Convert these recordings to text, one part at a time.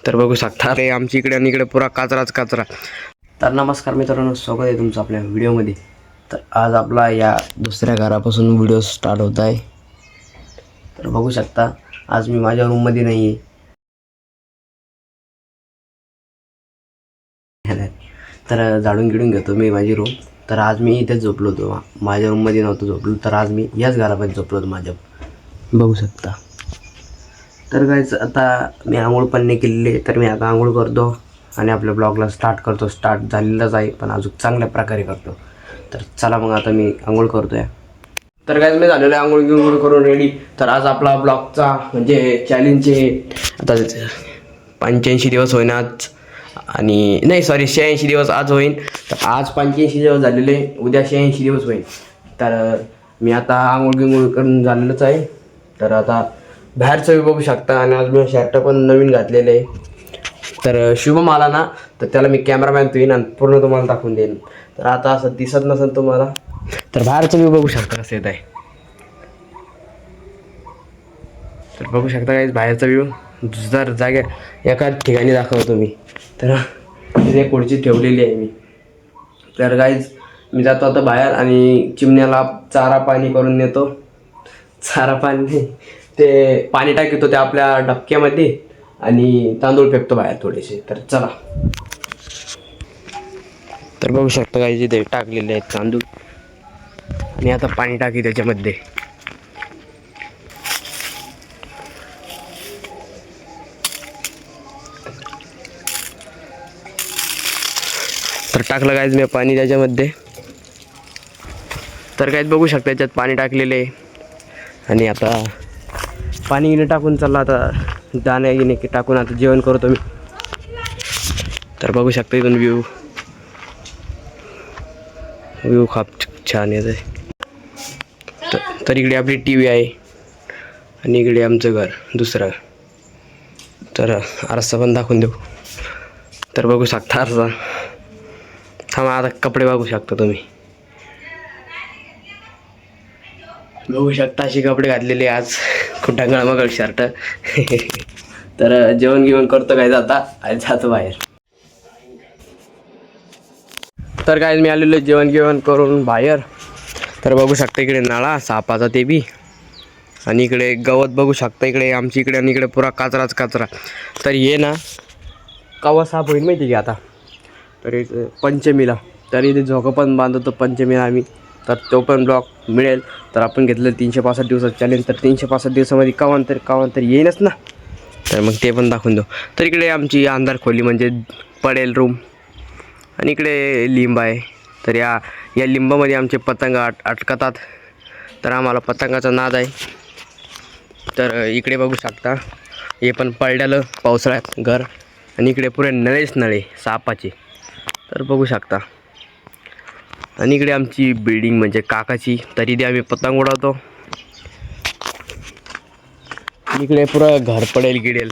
तर बघू शकता रे आमच्या इकडे आणि इकडे पुरा कचराच कचरा. तर नमस्कार मित्रांनो, स्वागत आहे तुमचं आपल्या व्हिडिओमध्ये. तर आज आपला या दुसऱ्या घरापासून व्हिडिओ स्टार्ट होत आहे. तर बघू शकता आज मी माझ्या रूममध्ये नाही आहे. तर झाडून गिडून घेतो मी माझी रूम. तर आज मी इथेच झोपलो होतो, माझ्या रूममध्ये नव्हतो झोपलो. तर आज मी याच घरामध्ये झोपलो होतो माझ्या. बघू शकता. तर गाईज आता मी आंघोळ पण नाही केलेली, तर मी आता आंघोळ करतो आणि आपल्या ब्लॉगला स्टार्ट करतो. स्टार्ट झालेलाच आहे पण अजून चांगल्या प्रकारे करतो. तर चला मग आता मी आंघोळ करतो आहे. तर गाईज मी झालेलं आहे आंघोळ करून रेडी. तर आज आपला ब्लॉगचा म्हणजे चॅलेंजचे आता 85 दिवस होईन आज, आणि नाही सॉरी 86 दिवस आज होईन. तर आज 85 दिवस झालेले, उद्या 86 दिवस होईल. तर मी आता आंघोळ करून झालेलंच आहे. तर आता बाहेरचं बी बघू शकता, आणि आज मी शर्ट पण नवीन घातलेलं आहे. तर शुभम आला ना तर त्याला मी कॅमेरामॅन येईन आणि पूर्ण तुम्हाला दाखवून देईन. तर आता असं दिसत नसेल तुम्हाला, तर बाहेरचं बी बघू शकता कसं येत आहे. तर बघू शकता काय बाहेरचा व्ह्यू. जर जागे एका ठिकाणी दाखवतो मी, तर तिथे खुर्ची ठेवलेली आहे मी. तर गाईज मी जातो आता बाहेर आणि चिमण्याला चारा पाणी करून नेतो. चारा पाणी ते पाणी टाकतो त्या आपल्या डबक्यामध्ये आणि तांदूळ फेकतो बाहेर थोडेसे. तर चला. तर बघू शकता गाईज इथे टाकलेले आहेत तांदूळ, आणि आता पाणी टाकी त्याच्यामध्ये. तर टाकलं गाईज मी पाणी त्याच्यामध्ये. तर गाईज बघू शकता याच्यात पाणी टाकलेलं आहे, आणि आता पाणी गिने टाकून चालला आता दाणे गिने टाकून आता जेवण करतो मी. तर बघू शकता इथून व्ह्यू खूप छान येत आहे. तर इकडे आपली टी व्ही आहे आणि इकडे आमचं घर दुसरं. तर आरसा पण दाखवून देऊ. तर बघू शकता आरसा. थांबा आता कपडे बघू शकता तुम्ही. बघू शकता अशी कपडे घातलेले आज, कुठं गळमगळ शर्ट. तर जेवण गिवण करतो काय आता आणि जातो बाहेर. तर काय मी आलेलो जेवण गिवण करून बाहेर. तर बघू शकता इकडे नाळा सापाचा ते बी, आणि इकडे गवत बघू शकता इकडे आमच्या इकडे, आणि इकडे पुरा कचराच कचरा. तर ये ना कवा साप होईल माहिती की आता. तर पंचमीला तर इथे झोकं पण बांधतो पंचमीला आम्ही. तर तो पण ब्लॉग मिळेल. तर आपण घेतलं 365 दिवसाचं चॅलेंज. तर 365 दिवसामध्ये कवान तर येईनच ना. तर मग ते पण दाखवून देऊ. तर इकडे आमची अंधार खोली म्हणजे पडेल रूम, आणि इकडे लिंब आहे. तर या लिंबामध्ये आमचे पतंग अटकतात. तर आम्हाला पतंगाचा नाद आहे. तर इकडे बघू शकता हे पण पडलेलं पावसाळ्यात घर, आणि इकडे पुरे नळेच नळे सापाचे. तर बघू शकता, आणि इकडे आमची बिल्डिंग म्हणजे काकाची. तरी ते आम्ही पतंग उडवतो. इकडे पुरं घर पडेल गिडेल,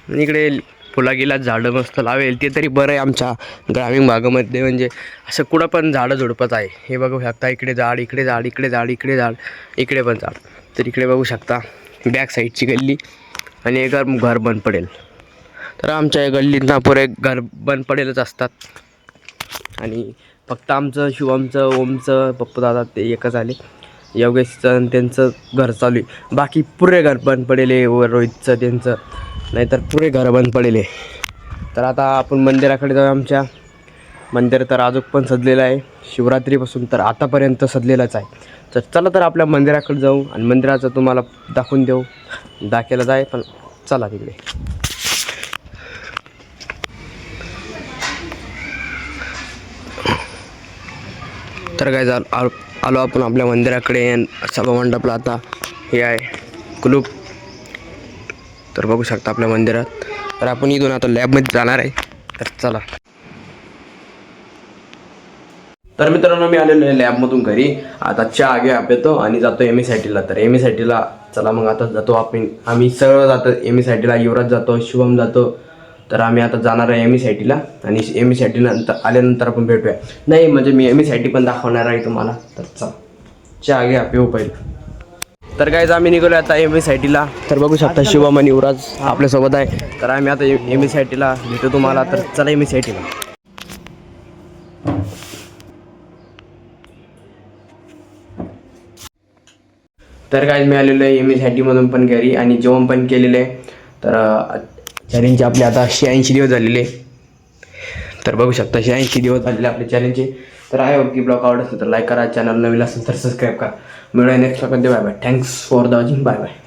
आणि इकडे फुला गेला झाडं मस्त लावेल. ते तरी बरं आहे आमच्या ग्रामीण भागामध्ये, म्हणजे असं कुठं पण झाडं झुडपत आहे. हे बघू शकता इकडे झाड, इकडे झाड, इकडे झाड, इकडे झाड, इकडे पण झाड. तर इकडे बघू शकता बॅक साईडची गल्ली, आणि एक घर बंद पडेल. तर आमच्या या गल्लीतना पुरे घर बंद पडेलच असतात. आणि फक्त आमचं शिवमचं ओमचं पप्पू दादा ते एकच आले, योगेशचं आणि त्यांचं घर चालू आहे. बाकी पुरे घर बंद पडेल आहे, व रोहितचं त्यांचं, नाहीतर पुरे घर बंद पडेल आहे. तर आता आपण मंदिराकडे जाऊ. आमच्या मंदिर तर अजून पण सजलेलं आहे शिवरात्रीपासून, तर आतापर्यंत सजलेलंच आहे. तर चला तर आपल्या मंदिराकडे जाऊ आणि मंदिराचं तुम्हाला दाखवून देऊ. दाखवायला जाय पण चला तिकडे. तर काय आलो आपण आपल्या मंदिराकडे. सभामंडपला आता हे आहे कुलूप. तर बघू शकता आपल्या मंदिरात. तर आपण इथून आता लॅबमध्ये जाणार आहे. तर चला. तर मित्रांनो मी आलेलो आहे लॅबमधून घरी. आता चहा घ्या येतो आणि जातो MSITला. तर MSITला चला मग आता जातो आम्ही सगळं जातो MSITला. युवराज जातो, शुभम जातो. तर आम्ही आता जाणार आहे MSITला, आणि MSIT नंतर आल्यानंतर आपण भेटूया. नाही म्हणजे मी MSIT पण दाखवणार आहे तुम्हाला. तर चला चहा घ्या पिऊ पहिले. तर गाईज आम्ही निघालो आता MSITला. तर बघू शकता शिवम आणि युवराज आपल्यासोबत आहे. तर आम्ही आता MSITला भेटू तुम्हाला. तर चला MSITला. तर गाईज मी आलेलो आहे MSITमधून पण घरी आणि जेवण पण केलेलं आहे. तर चॅलेंजचे आपले आता 86 दिवस झालेले. तर बघू शकता 86 दिवस झालेले आपले चॅलेंजचे. तर आहे की ब्लॉग आवडत असेल तर लाईक करा, चॅनल नवीन असेल तर सबस्क्राईब करा. मिळूया नेक्स्ट ब्लॉगमध्ये. Bye bye. Thanks for the watching. Bye bye.